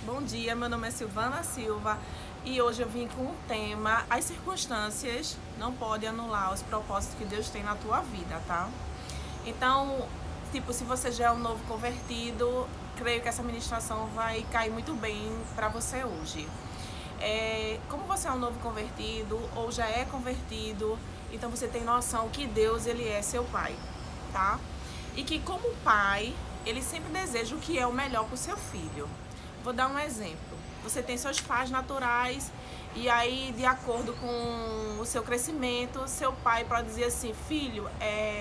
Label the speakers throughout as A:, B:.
A: Bom dia, meu nome é Silvana Silva e hoje eu vim com o tema: as circunstâncias não podem anular os propósitos que Deus tem na tua vida, tá? Então, se você já é um novo convertido, creio que essa ministração vai cair muito bem para você hoje. Como você é um novo convertido ou já é convertido, então você tem noção que Deus, ele é seu pai, tá? E que como pai, ele sempre deseja o que é o melhor para o seu filho. Vou dar um exemplo. Você tem seus pais naturais e aí, de acordo com o seu crescimento, seu pai pode dizer assim: filho,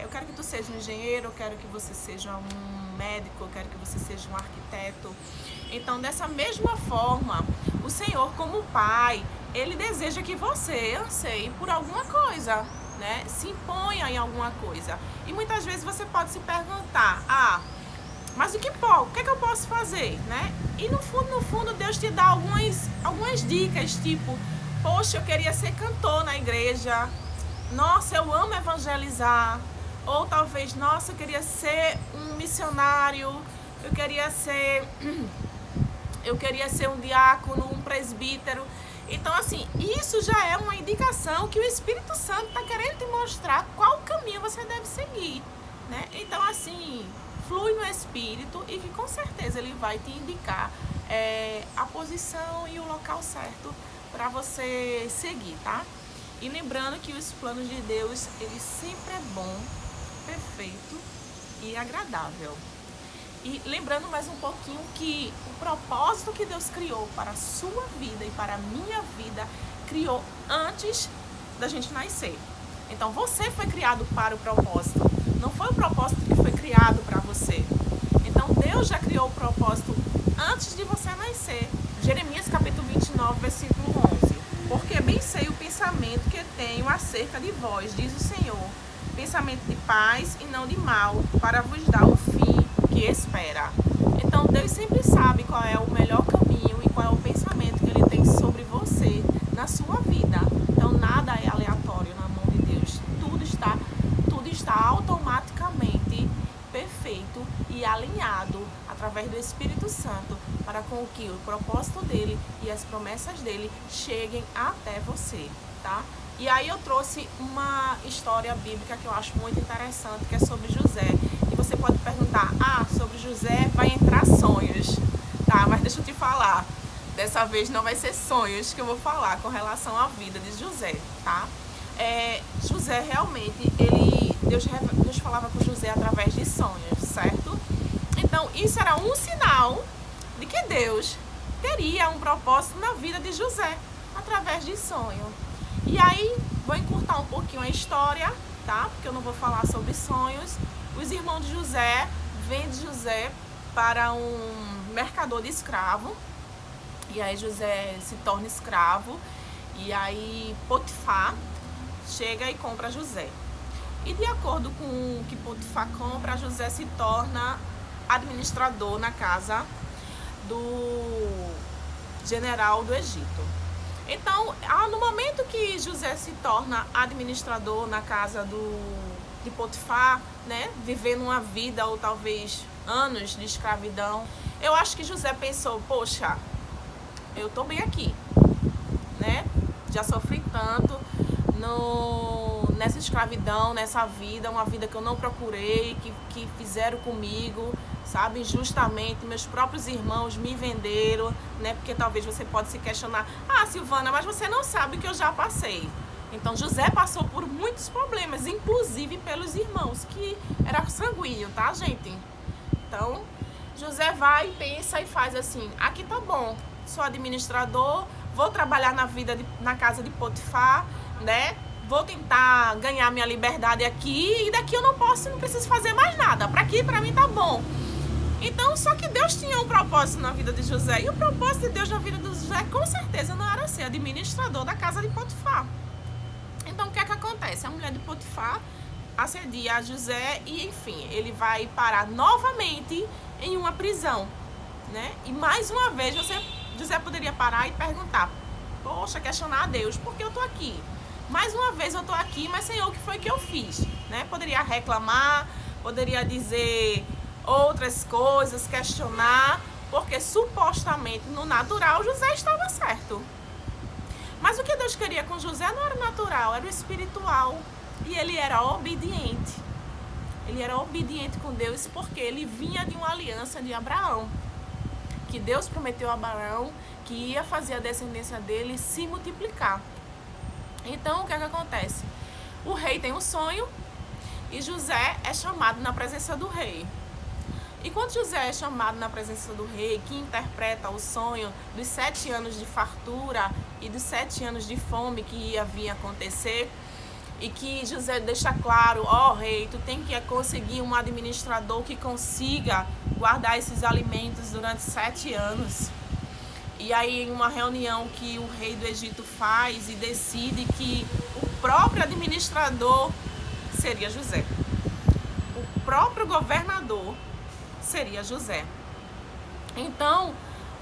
A: eu quero que tu seja um engenheiro, eu quero que você seja um médico, eu quero que você seja um arquiteto. Então, dessa mesma forma, o Senhor, como pai, ele deseja que você anseie por alguma coisa, né? Se imponha em alguma coisa. E muitas vezes você pode se perguntar: mas o que é que eu posso fazer, né? E no fundo, Deus te dá algumas dicas, tipo: poxa, eu queria ser cantor na igreja. Nossa, eu amo evangelizar. Ou talvez, nossa, eu queria ser um missionário. Eu queria ser um diácono, um presbítero. Então, assim, isso já é uma indicação que o Espírito Santo está querendo te mostrar qual caminho você deve seguir, né? Então, assim, flui no Espírito e que com certeza ele vai te indicar a posição e o local certo para você seguir, tá? E lembrando que os planos de Deus, ele sempre é bom, perfeito e agradável. E lembrando mais um pouquinho que o propósito que Deus criou para a sua vida e para a minha vida, criou antes da gente nascer. Então você foi criado para o propósito, não foi o propósito que foi criado para você. Então Deus já criou o propósito antes de você nascer. Jeremias capítulo 29, versículo 11. Porque bem sei o pensamento que tenho acerca de vós, diz o Senhor, pensamento de paz e não de mal, para vos dar o fim que espera. Então Deus sempre sabe qual é o melhor caminho e qual é o pensamento que Ele tem sobre você, na sua vida. Então nada é aleatório na mão de Deus. Tudo está automaticamente perfeito e alinhado através do Espírito Santo para com que o propósito dele e as promessas dele cheguem até você, tá? E aí eu trouxe uma história bíblica que eu acho muito interessante, que é sobre José. E você pode perguntar: sobre José vai entrar sonhos, tá? Mas deixa eu te falar, dessa vez não vai ser sonhos que eu vou falar com relação à vida de José, tá? José realmente, Deus falava com José através de sonhos, certo? Então isso era um sinal de que Deus teria um propósito na vida de José através de sonho. E aí, vou encurtar um pouquinho a história, tá? Porque eu não vou falar sobre sonhos. Os irmãos de José vendem José para um mercador de escravo. E aí José se torna escravo. E aí Potifar chega e compra José. E de acordo com o que Potifar compra, José se torna administrador na casa do general do Egito. Então, no momento que José se torna administrador na casa de Potifar, né, vivendo uma vida ou talvez anos de escravidão, eu acho que José pensou: poxa, eu tô bem aqui, né? Já sofri tanto nessa escravidão, nessa vida, uma vida que eu não procurei, que fizeram comigo, sabe, injustamente, meus próprios irmãos me venderam, né? Porque talvez você pode se questionar: Silvana, mas você não sabe o que eu já passei. Então José passou por muitos problemas, inclusive pelos irmãos, que era sanguíneo, tá, gente? Então José vai, pensa e faz assim: aqui tá bom, sou administrador, vou trabalhar na casa de Potifar, né? Vou tentar ganhar minha liberdade aqui e daqui eu não preciso fazer mais nada. Pra mim tá bom. Então, só que Deus tinha um propósito na vida de José. E o propósito de Deus na vida de José, com certeza, não era ser administrador da casa de Potifar. Então, o que é que acontece? A mulher de Potifar assedia a José e, enfim, ele vai parar novamente em uma prisão, né? E mais uma vez, José poderia parar e perguntar: poxa, questionar a Deus, por que eu tô aqui? Mais uma vez eu tô aqui, mas Senhor, o que foi que eu fiz? Né? Poderia reclamar, poderia dizer outras coisas, questionar, porque supostamente no natural José estava certo. Mas o que Deus queria com José não era o natural, era o espiritual. E ele era obediente. Ele era obediente com Deus porque ele vinha de uma aliança de Abraão. Que Deus prometeu a Abraão que ia fazer a descendência dele se multiplicar. Então, o que é que acontece? O rei tem um sonho e José é chamado na presença do rei. E quando José é chamado na presença do rei, que interpreta o sonho dos 7 anos de fartura e dos 7 anos de fome que ia vir acontecer, e que José deixa claro, ó rei, tu tem que conseguir um administrador que consiga guardar esses alimentos durante 7 anos. E aí em uma reunião que o rei do Egito faz e decide que o próprio administrador seria José. O próprio governador seria José. Então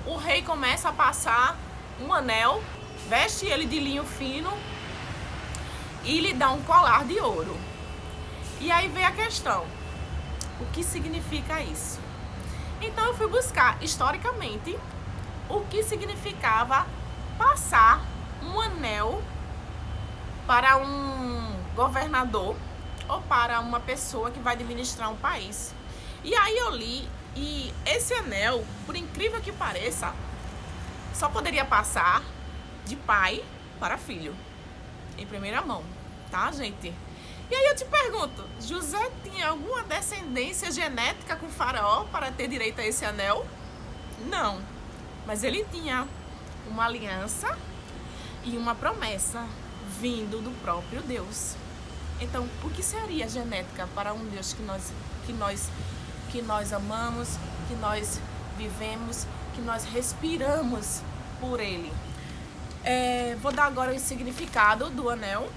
A: o rei começa a passar um anel, veste ele de linho fino e lhe dá um colar de ouro. E aí vem a questão, o que significa isso? Então eu fui buscar historicamente o que significava passar um anel para um governador ou para uma pessoa que vai administrar um país. E aí eu li, e esse anel, por incrível que pareça, só poderia passar de pai para filho, em primeira mão, tá, gente? E aí eu te pergunto, José tinha alguma descendência genética com Faraó para ter direito a esse anel? Não, mas ele tinha uma aliança e uma promessa vindo do próprio Deus. Então, o que seria a genética para um Deus que nós amamos, que nós vivemos, que nós respiramos por ele? Vou dar agora o significado do anel.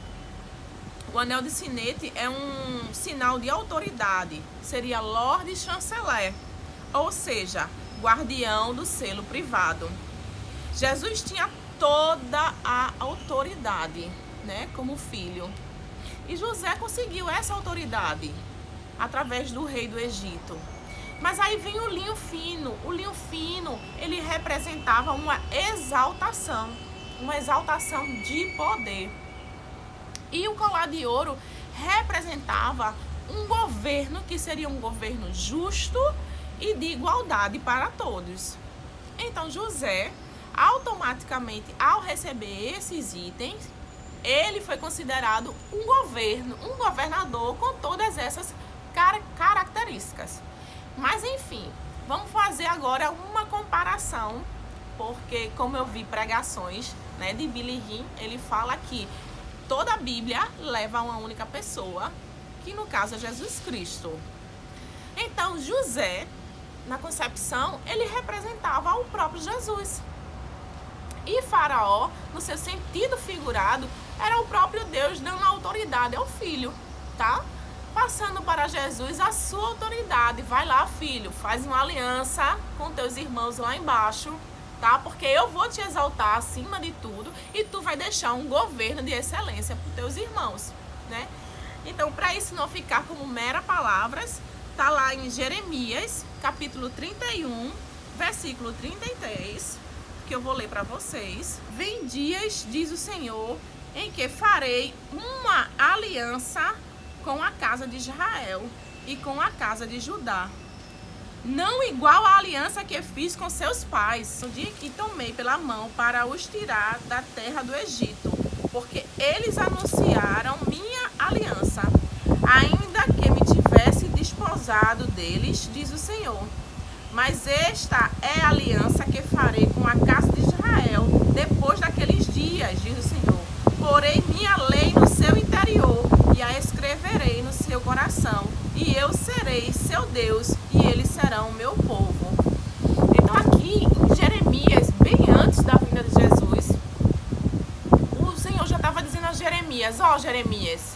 A: O anel de sinete é um sinal de autoridade, seria Lord Chanceler, ou seja, guardião do selo privado. Jesus tinha toda a autoridade, né, como filho. E José conseguiu essa autoridade através do rei do Egito. Mas aí vem o linho fino. O linho fino, ele representava uma exaltação de poder. E o colar de ouro representava um governo que seria um governo justo e de igualdade para todos. Então José, automaticamente, ao receber esses itens, ele foi considerado um governador com todas essas características. Mas enfim, vamos fazer agora uma comparação, porque como eu vi pregações, né, de Billy Graham, ele fala que toda a Bíblia leva a uma única pessoa, que no caso é Jesus Cristo. Então José, na concepção, ele representava o próprio Jesus. E Faraó, no seu sentido figurado, era o próprio Deus dando autoridade ao filho, tá? Passando para Jesus a sua autoridade. Vai lá, filho, faz uma aliança com teus irmãos lá embaixo, tá? Porque eu vou te exaltar acima de tudo e tu vai deixar um governo de excelência para os teus irmãos, né? Então, para isso não ficar como mera palavras, tá lá em Jeremias, capítulo 31, versículo 33, que eu vou ler para vocês. Vem dias, diz o Senhor, em que farei uma aliança com a casa de Israel e com a casa de Judá, não igual à aliança que fiz com seus pais, no dia que tomei pela mão para os tirar da terra do Egito, porque eles anunciaram minha aliança, ainda que me tivesse desposado deles, diz o Senhor. Mas esta é a aliança que farei com a casa de Israel depois daqueles dias, diz o Senhor. Porei minha lei no seu interior e a escreverei no seu coração, e eu serei seu Deus e eles serão meu povo. Então aqui em Jeremias, bem antes da vinda de Jesus, o Senhor já estava dizendo a Jeremias, Jeremias,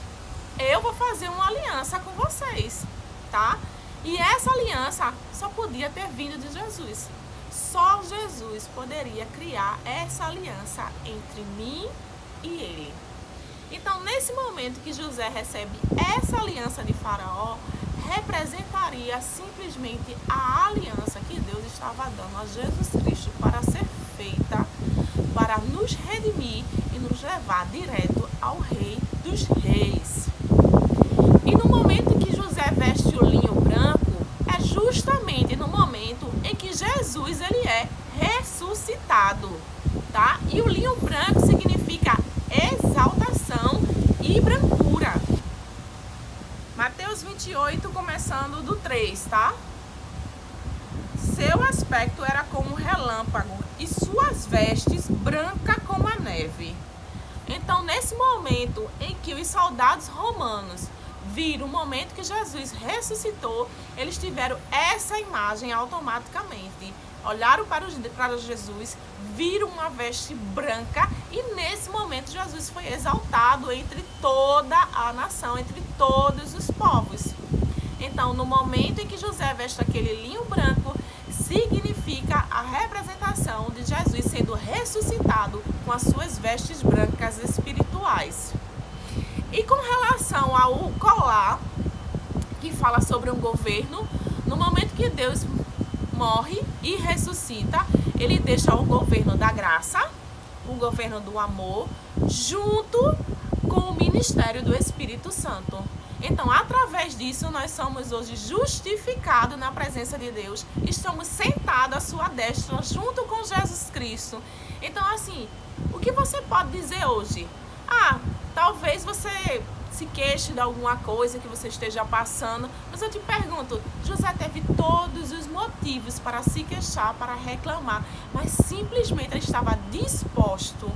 A: eu vou fazer uma aliança com vocês, tá? E essa aliança só podia ter vindo de Jesus. Só Jesus poderia criar essa aliança entre mim e ele. Então, nesse momento que José recebe essa aliança de Faraó, representaria simplesmente a aliança que Deus estava dando a Jesus Cristo para ser feita, para nos redimir e nos levar direto ao Rei dos Reis. E no momento em que José veste o linho branco, é justamente no momento em que Jesus ele é ressuscitado, tá? E o linho branco significa exaltação e brancura. Mateus 28, começando do 3, tá? Seu aspecto era como um relâmpago e suas vestes branca como a neve. Então, nesse momento em que os soldados romanos viram o momento que Jesus ressuscitou, eles tiveram essa imagem automaticamente. Olharam para Jesus, viram uma veste branca e nesse momento Jesus foi exaltado entre toda a nação, entre todos os povos. Então, no momento em que José veste aquele linho branco, significa a representação de Jesus sendo ressuscitado com as suas vestes brancas espirituais. E com relação ao colar, que fala sobre um governo, no momento que Deus morre e ressuscita, ele deixa o governo da graça, o governo do amor, junto com o ministério do Espírito Santo. Então, através disso, nós somos hoje justificados na presença de Deus. Estamos sentados à sua destra, junto com Jesus Cristo. Então, assim, o que você pode dizer hoje? Talvez você se queixe de alguma coisa que você esteja passando, mas eu te pergunto, José teve todos os motivos para se queixar, para reclamar, mas simplesmente ele estava disposto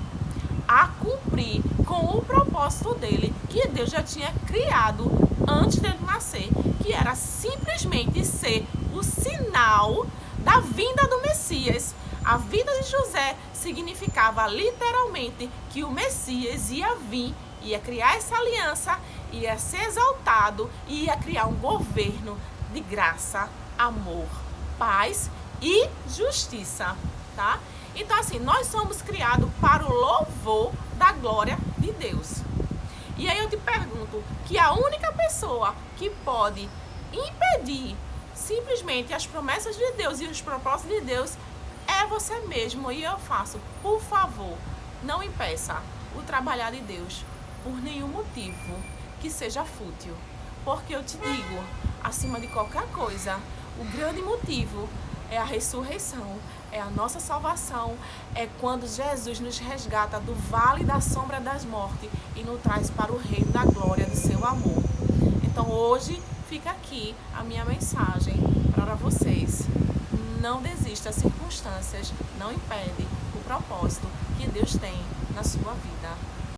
A: a cumprir com o propósito dele, que Deus já tinha criado antes dele nascer, que era simplesmente ser o sinal da vinda do Messias. A vida de José significava literalmente que o Messias ia vir, ia criar essa aliança, ia ser exaltado e ia criar um governo de graça, amor, paz e justiça, tá? Então, assim, nós somos criados para o louvor da glória de Deus. E aí eu te pergunto, que a única pessoa que pode impedir simplesmente as promessas de Deus e os propósitos de Deus é você mesmo. E eu faço, por favor, não impeça o trabalhar de Deus por nenhum motivo que seja fútil. Porque eu te digo, acima de qualquer coisa, o grande motivo é a ressurreição, é a nossa salvação, é quando Jesus nos resgata do vale da sombra das mortes e nos traz para o reino da glória do seu amor. Então hoje fica aqui a minha mensagem para vocês. Não desista, as circunstâncias não impedem o propósito que Deus tem na sua vida.